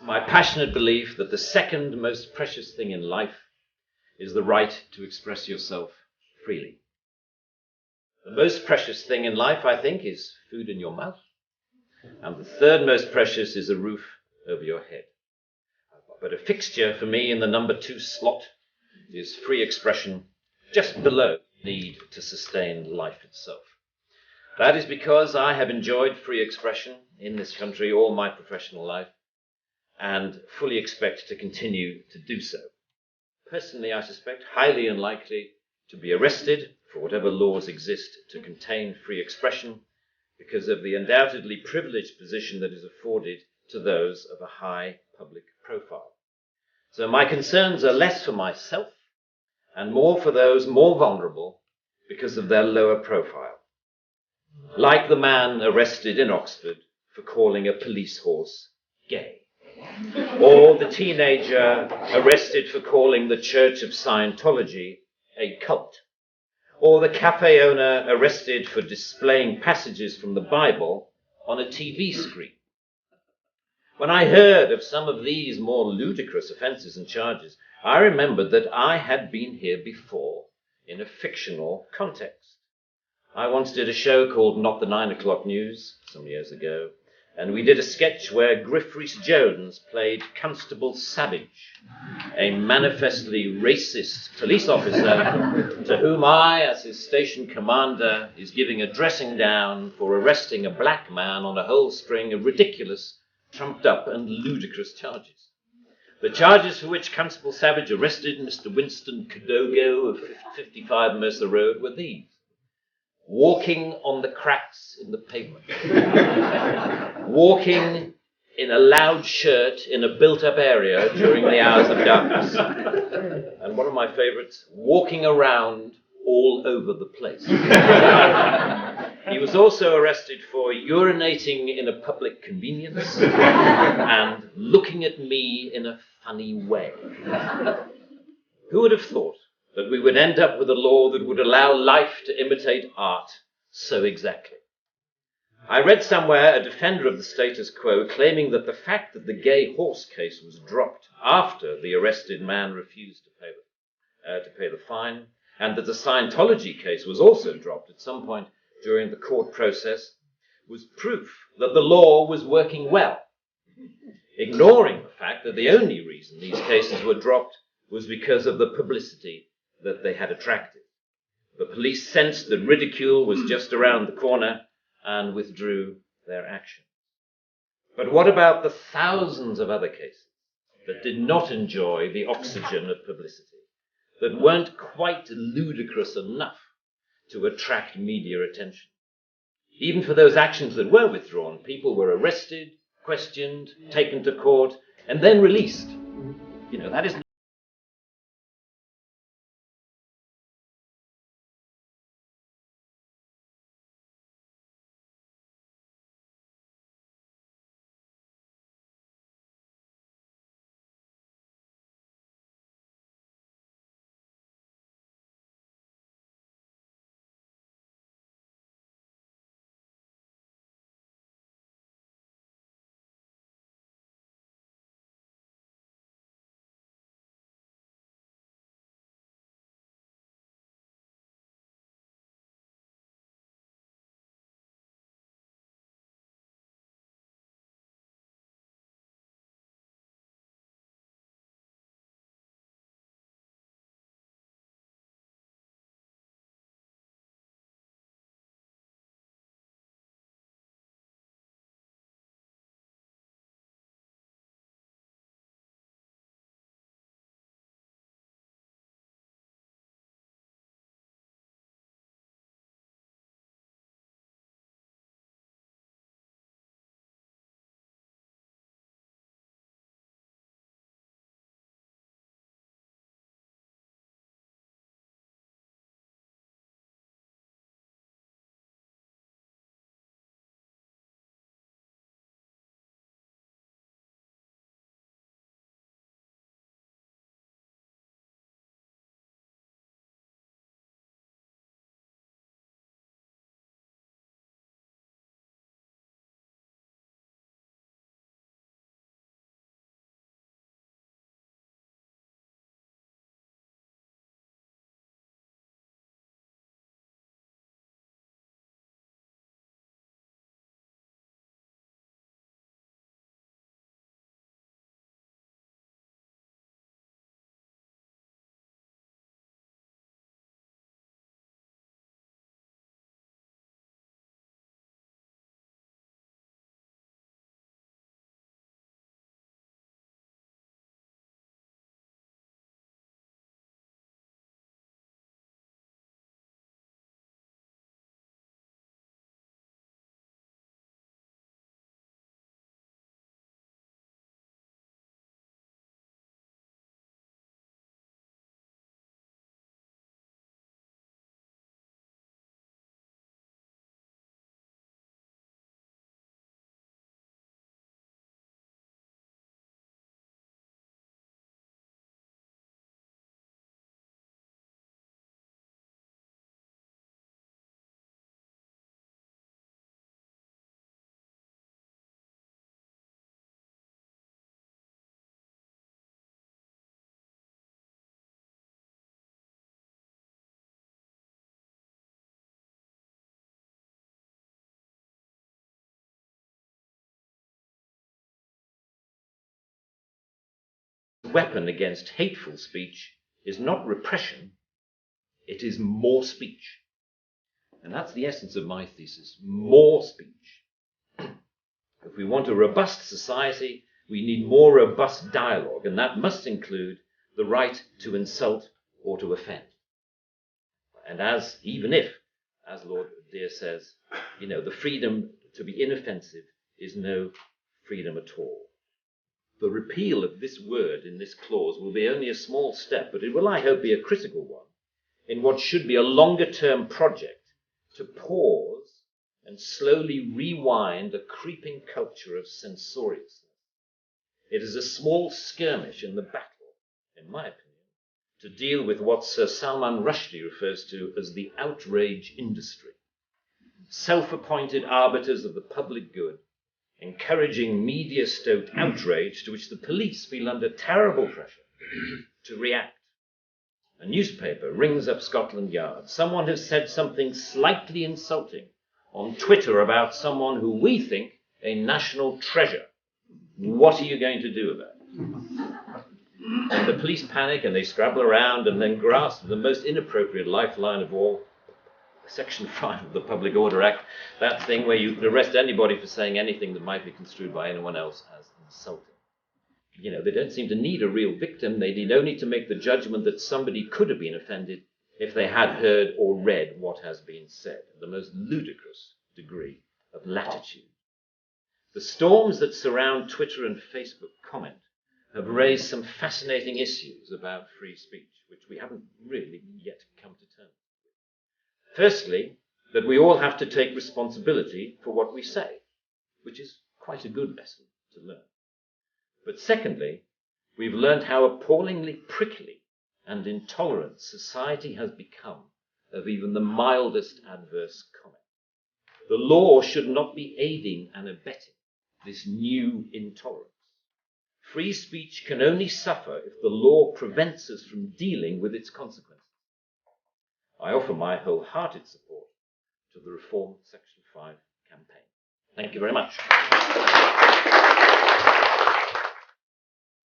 my passionate belief that the second most precious thing in life is the right to express yourself freely. The most precious thing in life, I think, is food in your mouth. And the third most precious is a roof over your head. But a fixture for me in the number 2 slot is free expression, just below the need to sustain life itself. That is because I have enjoyed free expression in this country all my professional life and fully expect to continue to do so. Personally, I suspect highly unlikely to be arrested for whatever laws exist to contain free expression because of the undoubtedly privileged position that is afforded to those of a high public profile. So my concerns are less for myself and more for those more vulnerable because of their lower profile. Like the man arrested in Oxford for calling a police horse gay, or the teenager arrested for calling the Church of Scientology a cult, or the cafe owner arrested for displaying passages from the Bible on a TV screen. When I heard of some of these more ludicrous offences and charges, I remembered that I had been here before in a fictional context. I once did a show called Not the 9 O'Clock News some years ago, and we did a sketch where Griff Rhys-Jones played Constable Savage, a manifestly racist police officer to whom I, as his station commander, is giving a dressing down for arresting a black man on a whole string of ridiculous, trumped-up and ludicrous charges. The charges for which Constable Savage arrested Mr. Winston Kadogo of 55 Mercer Road were these: walking on the cracks in the pavement, walking in a loud shirt in a built-up area during the hours of darkness, and one of my favorites, walking around all over the place. He was also arrested for urinating in a public convenience and looking at me in a funny way. Who would have thought that we would end up with a law that would allow life to imitate art so exactly? I read somewhere a defender of the status quo claiming that the fact that the gay horse case was dropped after the arrested man refused to pay the fine, and that the Scientology case was also dropped at some point during the court process, was proof that the law was working well, ignoring the fact that the only reason these cases were dropped was because of the publicity that they had attracted. The police sensed that ridicule was just around the corner and withdrew their action. But what about the thousands of other cases that did not enjoy the oxygen of publicity, that weren't quite ludicrous enough to attract media attention? Even for those actions that were withdrawn, people were arrested, questioned, taken to court, and then released. That is weapon against hateful speech is not repression, it is more speech. And that's the essence of my thesis, more speech. If we want a robust society, we need more robust dialogue, and that must include the right to insult or to offend. And even if, as Lord Deere says, the freedom to be inoffensive is no freedom at all. The repeal of this word in this clause will be only a small step, but it will, I hope, be a critical one in what should be a longer-term project to pause and slowly rewind a creeping culture of censoriousness. It is a small skirmish in the battle, in my opinion, to deal with what Sir Salman Rushdie refers to as the outrage industry. Self-appointed arbiters of the public good, encouraging media-stoked outrage to which the police feel under terrible pressure to react. A newspaper rings up Scotland Yard. Someone has said something slightly insulting on Twitter about someone who we think a national treasure. What are you going to do about it? And the police panic and they scrabble around and then grasp the most inappropriate lifeline of all, Section 5 of the Public Order Act, that thing where you can arrest anybody for saying anything that might be construed by anyone else as insulting. They don't seem to need a real victim. They need only to make the judgment that somebody could have been offended if they had heard or read what has been said. The most ludicrous degree of latitude. The storms that surround Twitter and Facebook comment have raised some fascinating issues about free speech, which we haven't really yet come to terms with. Firstly, that we all have to take responsibility for what we say, which is quite a good lesson to learn. But secondly, we've learned how appallingly prickly and intolerant society has become of even the mildest adverse comment. The law should not be aiding and abetting this new intolerance. Free speech can only suffer if the law prevents us from dealing with its consequences. I offer my wholehearted support to the Reform Section 5 campaign. Thank you very much.